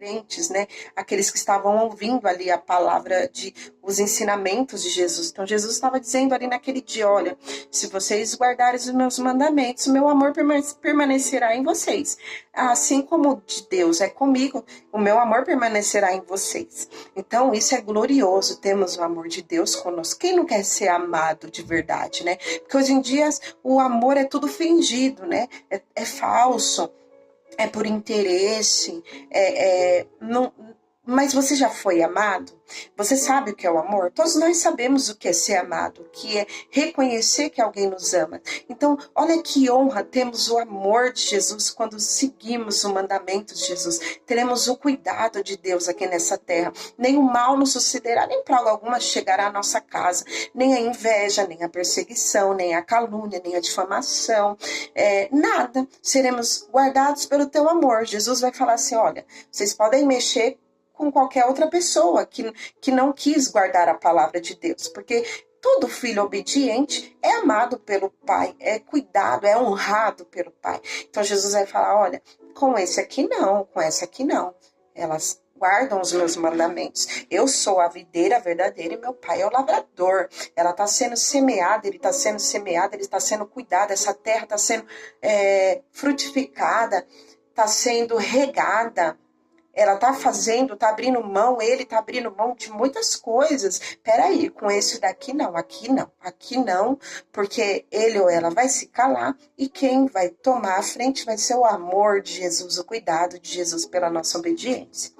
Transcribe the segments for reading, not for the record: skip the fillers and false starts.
ouventes, né? Aqueles que estavam ouvindo ali a palavra, os ensinamentos de Jesus. Então Jesus estava dizendo ali naquele dia, olha, se vocês guardarem os meus mandamentos, o meu amor permanecerá em vocês. Assim como de Deus é comigo, o meu amor permanecerá em vocês. Então isso é glorioso, temos o amor de Deus conosco. Quem não quer ser amado de verdade, né? Porque hoje em dia o amor é tudo fingido, né? É falso, é por interesse, não, mas você já foi amado? Você sabe o que é o amor? Todos nós sabemos o que é ser amado, o que é reconhecer que alguém nos ama. Então, olha que honra, temos o amor de Jesus quando seguimos o mandamento de Jesus. Teremos o cuidado de Deus aqui nessa terra. Nem o mal nos sucederá, nem praga alguma chegará à nossa casa. Nem a inveja, nem a perseguição, nem a calúnia, nem a difamação. Nada. Seremos guardados pelo teu amor. Jesus vai falar assim, olha, vocês podem mexer com qualquer outra pessoa que não quis guardar a palavra de Deus, porque todo filho obediente é amado pelo Pai, é cuidado, é honrado pelo Pai. Então Jesus vai falar, olha, com esse aqui não, com essa aqui não, elas guardam os meus mandamentos. Eu sou a videira verdadeira e meu Pai é o lavrador. Ela está sendo semeada, ele está sendo semeado, ele está sendo cuidado, essa terra está sendo frutificada, está sendo regada. Ela tá abrindo mão, ele tá abrindo mão de muitas coisas. Peraí, com esse daqui não, aqui não, porque ele ou ela vai se calar e quem vai tomar a frente vai ser o amor de Jesus, o cuidado de Jesus pela nossa obediência.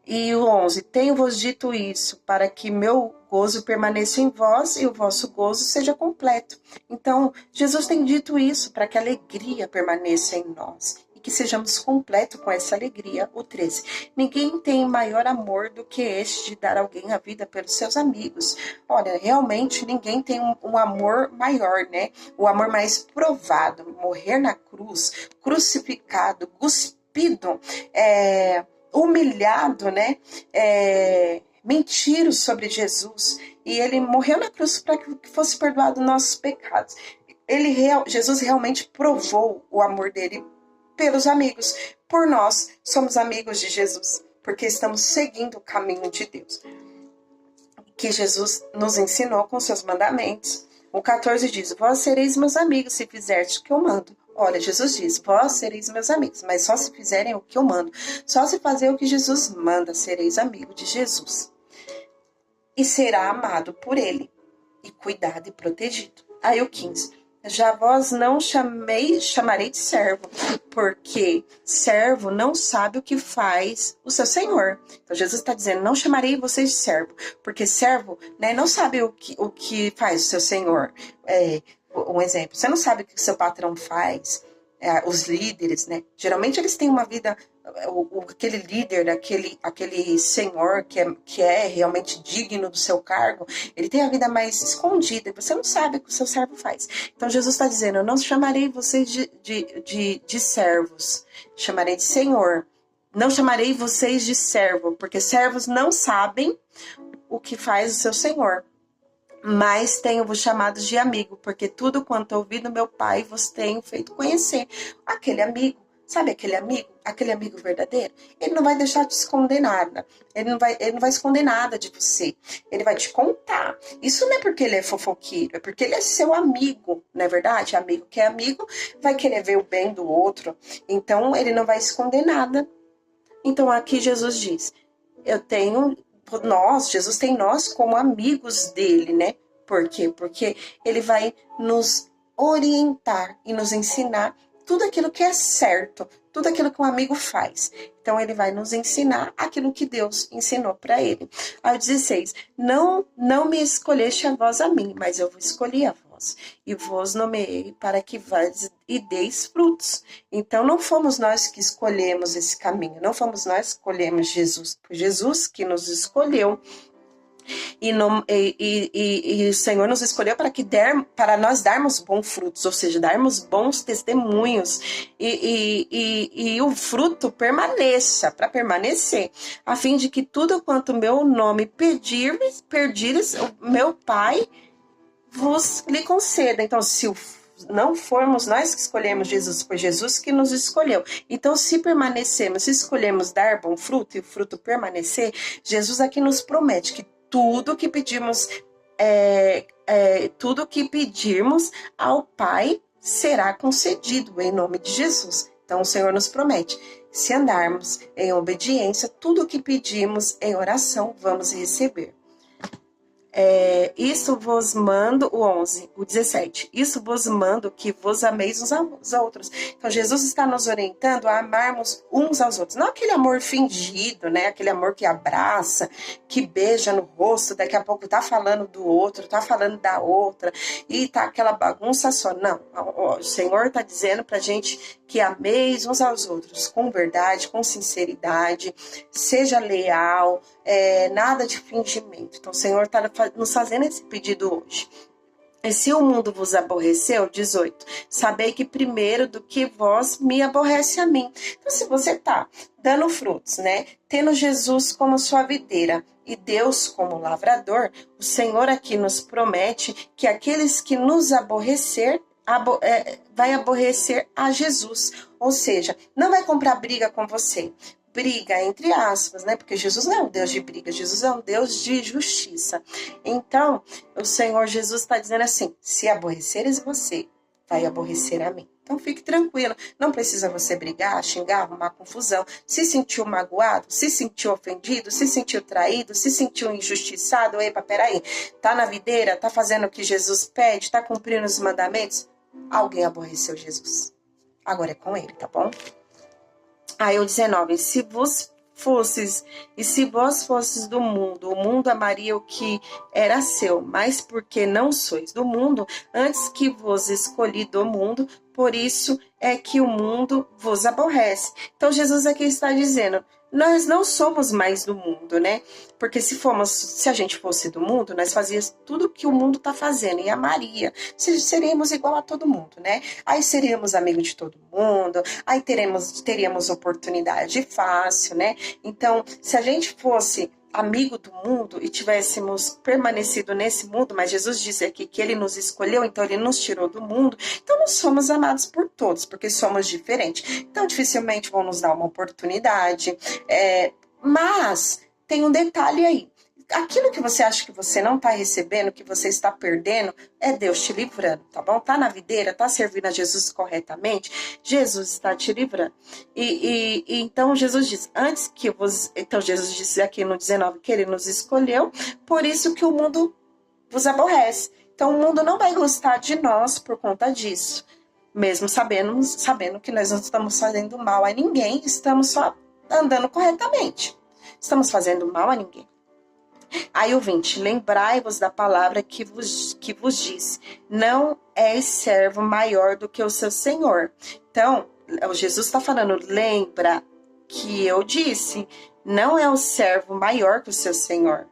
E o 11, tenho-vos dito isso para que meu gozo permaneça em vós e o vosso gozo seja completo. Então, Jesus tem dito isso para que a alegria permaneça em nós. Que sejamos completos com essa alegria. O 13. Ninguém tem maior amor do que este de dar alguém a vida pelos seus amigos. Olha, realmente ninguém tem um amor maior, né? O amor mais provado. Morrer na cruz, crucificado, cuspido, humilhado, né? Mentiram sobre Jesus. E ele morreu na cruz para que fosse perdoado nossos pecados. Jesus realmente provou o amor dele pelos amigos. Por nós, somos amigos de Jesus, porque estamos seguindo o caminho de Deus, que Jesus nos ensinou com seus mandamentos. O 14 diz, vós sereis meus amigos se fizerdes o que eu mando. Olha, Jesus diz, vós sereis meus amigos, mas só se fizerem o que eu mando. Só se fazer o que Jesus manda, sereis amigo de Jesus. E será amado por ele, e cuidado e protegido. Aí o 15, já vós não chamarei de servo, porque servo não sabe o que faz o seu senhor. Então Jesus está dizendo, não chamarei vocês de servo, porque servo, né, não sabe o que faz o seu senhor. Um exemplo, você não sabe o que o seu patrão faz. Os líderes, né? Geralmente eles têm uma vida, aquele líder, aquele senhor que é realmente digno do seu cargo, ele tem a vida mais escondida, você não sabe o que o seu servo faz. Então Jesus está dizendo, eu não chamarei vocês de servos, chamarei de senhor. Não chamarei vocês de servo, porque servos não sabem o que faz o seu senhor. Mas tenho-vos chamados de amigo, porque tudo quanto ouvi do meu Pai vos tenho feito conhecer. Aquele amigo, sabe aquele amigo verdadeiro? Ele não vai deixar de esconder nada. Ele não vai esconder nada de você. Ele vai te contar. Isso não é porque ele é fofoqueiro, é porque ele é seu amigo, não é verdade? Amigo que é amigo vai querer ver o bem do outro. Então, ele não vai esconder nada. Então, aqui Jesus diz, Jesus tem nós como amigos dele, né? Por quê? Porque ele vai nos orientar e nos ensinar tudo aquilo que é certo, tudo aquilo que um amigo faz. Então, ele vai nos ensinar aquilo que Deus ensinou para ele. Ao 16, não me escolheste a vós a mim, mas eu vos escolhi a vós, e vos nomeei para que vás e deis frutos. Então, não fomos nós que escolhemos esse caminho, não fomos nós que escolhemos Jesus, foi Jesus que nos escolheu. E o Senhor nos escolheu para nós darmos bons frutos, ou seja, darmos bons testemunhos e o fruto permaneça, para permanecer, a fim de que tudo quanto meu nome pedires, o meu Pai lhe conceda. Então, se não fomos nós que escolhemos Jesus, foi Jesus que nos escolheu. Então, se permanecermos, se escolhemos dar bom fruto e o fruto permanecer, Jesus aqui nos promete que tudo que pedimos, tudo que pedirmos ao Pai será concedido em nome de Jesus. Então, o Senhor nos promete, se andarmos em obediência, tudo que pedimos em oração, vamos receber. Isso vos mando, o 17, isso vos mando que vos ameis uns aos outros. Então, Jesus está nos orientando a amarmos uns aos outros. Não aquele amor fingido, né? Aquele amor que abraça, que beija no rosto, daqui a pouco tá falando do outro, tá falando da outra, e tá aquela bagunça só. Não, o Senhor tá dizendo pra gente que ameis uns aos outros com verdade, com sinceridade, seja leal, nada de fingimento. Então, o Senhor está nos fazendo esse pedido hoje. E se o mundo vos aborreceu, 18, sabei que primeiro do que vós me aborrece a mim. Então, se você está dando frutos, né, tendo Jesus como sua videira e Deus como lavrador, o Senhor aqui nos promete que aqueles que nos aborrecer, vai aborrecer a Jesus, ou seja, não vai comprar briga com você. Briga, entre aspas, né? Porque Jesus não é um Deus de briga, Jesus é um Deus de justiça. Então, o Senhor Jesus está dizendo assim, se aborreceres você, vai aborrecer a mim. Então, fique tranquilo, não precisa você brigar, xingar, arrumar confusão. Se sentiu magoado, se sentiu ofendido, se sentiu traído, se sentiu injustiçado, epa, peraí, tá na videira, tá fazendo o que Jesus pede, tá cumprindo os mandamentos? Alguém aborreceu Jesus. Agora é com ele, tá bom? Aí o 19, se vós fosses do mundo, o mundo amaria o que era seu, mas porque não sois do mundo, antes que vos escolhi do mundo, por isso é que o mundo vos aborrece. Então Jesus aqui está dizendo, nós não somos mais do mundo, né? Porque se a gente fosse do mundo, nós fazíamos tudo que o mundo está fazendo e amaria. Seríamos igual a todo mundo, né? Aí seríamos amigos de todo mundo, aí teríamos oportunidade fácil, né? Então, se a gente fosse amigo do mundo e tivéssemos permanecido nesse mundo, mas Jesus disse aqui que ele nos escolheu, então ele nos tirou do mundo, então nós somos amados por todos, porque somos diferentes. Então dificilmente vão nos dar uma oportunidade, mas tem um detalhe aí. Aquilo que você acha que você não está recebendo, que você está perdendo, é Deus te livrando, tá bom? Tá na videira, tá servindo a Jesus corretamente, Jesus está te livrando. E então Jesus diz, então Jesus disse aqui no 19 que ele nos escolheu, por isso que o mundo vos aborrece. Então o mundo não vai gostar de nós por conta disso, mesmo sabendo que nós não estamos fazendo mal a ninguém, estamos só andando corretamente, estamos fazendo mal a ninguém. Aí o 20, lembrai-vos da palavra que vos disse, não és servo maior do que o seu Senhor. Então, Jesus está falando, lembra que eu disse, não é o servo maior que o seu Senhor.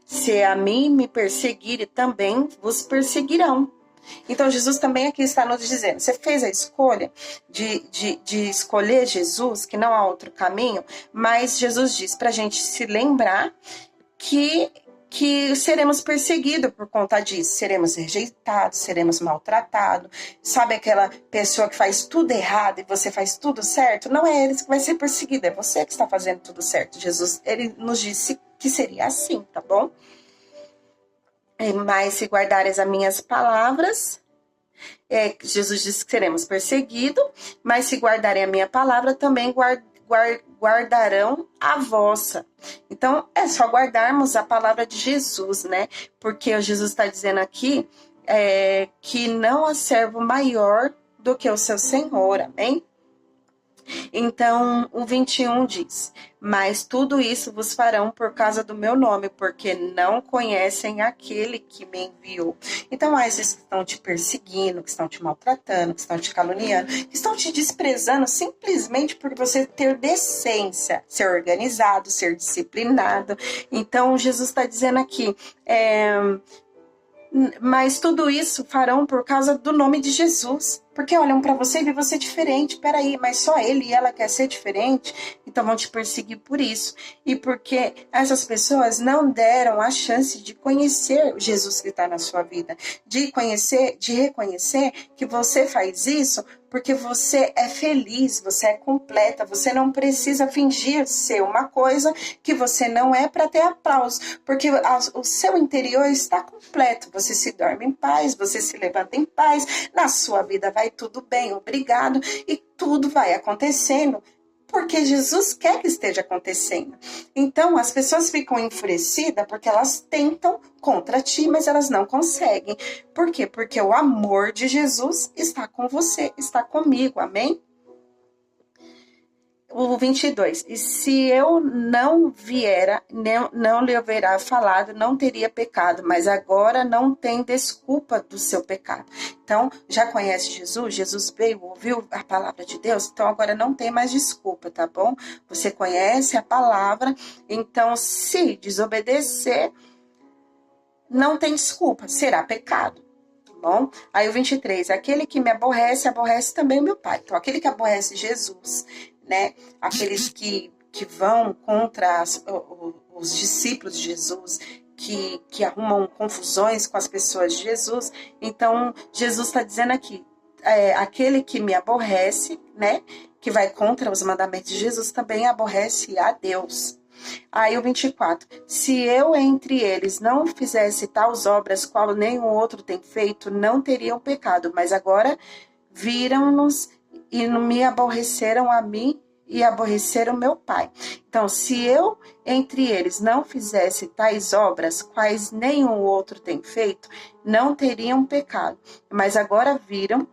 Se a mim me perseguirem, também vos perseguirão. Então, Jesus também aqui está nos dizendo, você fez a escolha de escolher Jesus, que não há outro caminho, mas Jesus diz para a gente se lembrar que seremos perseguidos por conta disso, seremos rejeitados, seremos maltratados. Sabe aquela pessoa que faz tudo errado e você faz tudo certo? Não é ele que vai ser perseguido, é você que está fazendo tudo certo. Jesus, ele nos disse que seria assim, tá bom? Mas se guardares as minhas palavras, Jesus disse que seremos perseguidos, mas se guardarem a minha palavra, também guardarão a vossa. Então, é só guardarmos a palavra de Jesus, né? Porque Jesus está dizendo aqui que não há servo maior do que o seu Senhor, amém? Então, o 21 diz, mas tudo isso vos farão por causa do meu nome, porque não conhecem aquele que me enviou. Então, há esses que estão te perseguindo, que estão te maltratando, que estão te caluniando, que estão te desprezando simplesmente por você ter decência, ser organizado, ser disciplinado. Então, Jesus está dizendo aqui, mas tudo isso farão por causa do nome de Jesus. Porque olham para você e vê você diferente. Peraí, mas só ele e ela quer ser diferente? Então vão te perseguir por isso. E porque essas pessoas não deram a chance de conhecer o Jesus que está na sua vida. De conhecer, de reconhecer que você faz isso porque você é feliz, você é completa, você não precisa fingir ser uma coisa que você não é para ter aplauso, porque o seu interior está completo, você se dorme em paz, você se levanta em paz, na sua vida vai tudo bem, obrigado, e tudo vai acontecendo, porque Jesus quer que esteja acontecendo. Então, as pessoas ficam enfurecidas porque elas tentam contra ti, mas elas não conseguem. Por quê? Porque o amor de Jesus está com você, está comigo, amém? O 22, e se eu não viera, não lhe haverá falado, não teria pecado, mas agora não tem desculpa do seu pecado. Então, já conhece Jesus? Jesus veio, ouviu a palavra de Deus? Então, agora não tem mais desculpa, tá bom? Você conhece a palavra, então, se desobedecer, não tem desculpa, será pecado. Bom, aí o 23, aquele que me aborrece, aborrece também meu pai. Então, aquele que aborrece Jesus, né, aqueles que vão contra os discípulos de Jesus, que arrumam confusões com as pessoas de Jesus, então Jesus está dizendo aqui, aquele que me aborrece, né, que vai contra os mandamentos de Jesus, também aborrece a Deus. Aí o 24, se eu entre eles não fizesse tais obras, qual nenhum outro tem feito, não teriam pecado, mas agora viram-nos e me aborreceram a mim e aborreceram meu pai. Então, se eu entre eles não fizesse tais obras, quais nenhum outro tem feito, não teriam pecado, mas agora viram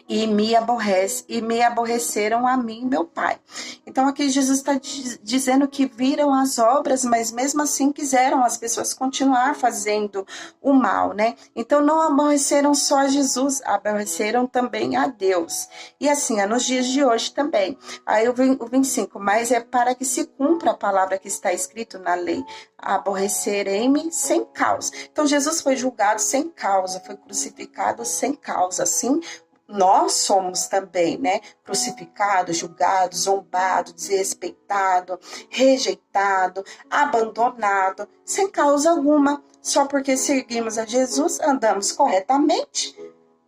e me aborreceram a mim, meu pai. Então aqui Jesus está dizendo que viram as obras, mas mesmo assim quiseram as pessoas continuar fazendo o mal, né? Então não aborreceram só a Jesus, aborreceram também a Deus. E assim é nos dias de hoje também. Aí o 25, mas é para que se cumpra a palavra que está escrito na lei, aborrecerei-me sem causa. Então Jesus foi julgado sem causa, foi crucificado sem causa, assim nós somos também, né, crucificados, julgados, zombados, desrespeitados, rejeitados, abandonados, sem causa alguma, só porque seguimos a Jesus, andamos corretamente,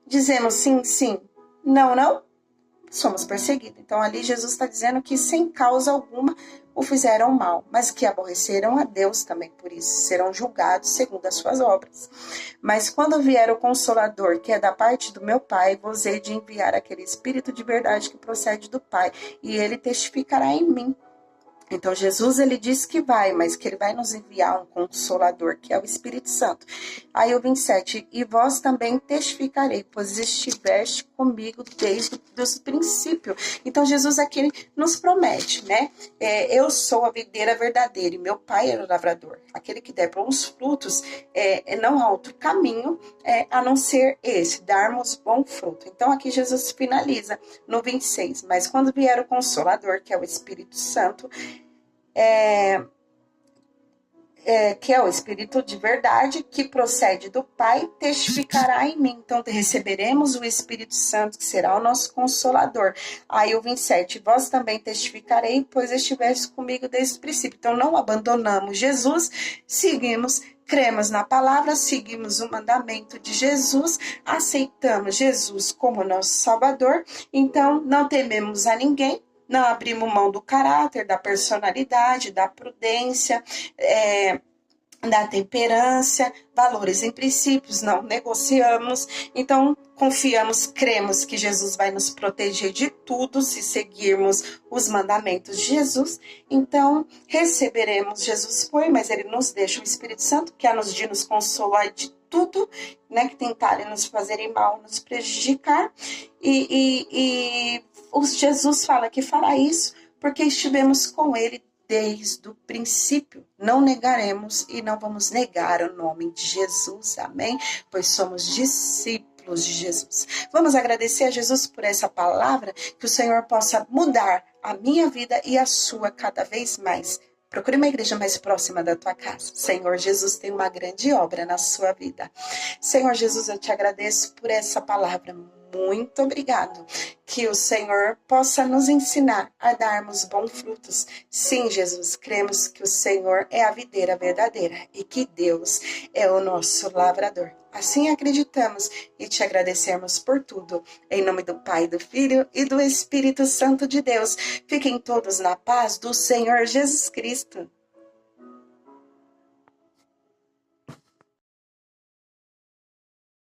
dizemos sim, sim, não, não, somos perseguidos. Então ali Jesus está dizendo que sem causa alguma o fizeram mal, mas que aborreceram a Deus também por isso, serão julgados segundo as suas obras. Mas quando vier o Consolador, que é da parte do meu Pai, vos hei de enviar aquele Espírito de verdade que procede do Pai, e ele testificará em mim. Então, Jesus, ele disse que vai, mas que ele vai nos enviar um Consolador, que é o Espírito Santo. Aí o 27, e vós também testificarei, pois estiveste comigo desde o princípio. Então, Jesus aqui nos promete, né? Eu sou a videira verdadeira e meu pai era o lavrador. Aquele que der bons frutos, não há outro caminho a não ser esse, darmos bom fruto. Então, aqui Jesus finaliza no 26, mas quando vier o Consolador, que é o Espírito Santo, que é o Espírito de verdade, que procede do Pai, testificará em mim. Então, receberemos o Espírito Santo, que será o nosso Consolador. Aí o 27, vós também testificarei, pois estiveste comigo desde o princípio. Então, não abandonamos Jesus, seguimos, cremos na palavra, seguimos o mandamento de Jesus, aceitamos Jesus como nosso Salvador. Então, não tememos a ninguém, não abrimos mão do caráter, da personalidade, da prudência, da temperança, valores e princípios, não negociamos. Então, confiamos, cremos que Jesus vai nos proteger de tudo se seguirmos os mandamentos de Jesus. Então, receberemos Jesus foi, mas ele nos deixa o Espírito Santo, que é de nos consolar de tudo, né, que tentarem nos fazerem mal, nos prejudicar. E Jesus fala que fará isso porque estivemos com ele desde o princípio. Não negaremos e não vamos negar o nome de Jesus, amém? Pois somos discípulos de Jesus. Vamos agradecer a Jesus por essa palavra, que o Senhor possa mudar a minha vida e a sua cada vez mais. Procure uma igreja mais próxima da tua casa. Senhor Jesus tem uma grande obra na sua vida. Senhor Jesus, eu te agradeço por essa palavra muito obrigado. Que o Senhor possa nos ensinar a darmos bons frutos. Sim, Jesus, cremos que o Senhor é a videira verdadeira e que Deus é o nosso lavrador. Assim acreditamos e te agradecemos por tudo. Em nome do Pai, do Filho e do Espírito Santo de Deus. Fiquem todos na paz do Senhor Jesus Cristo.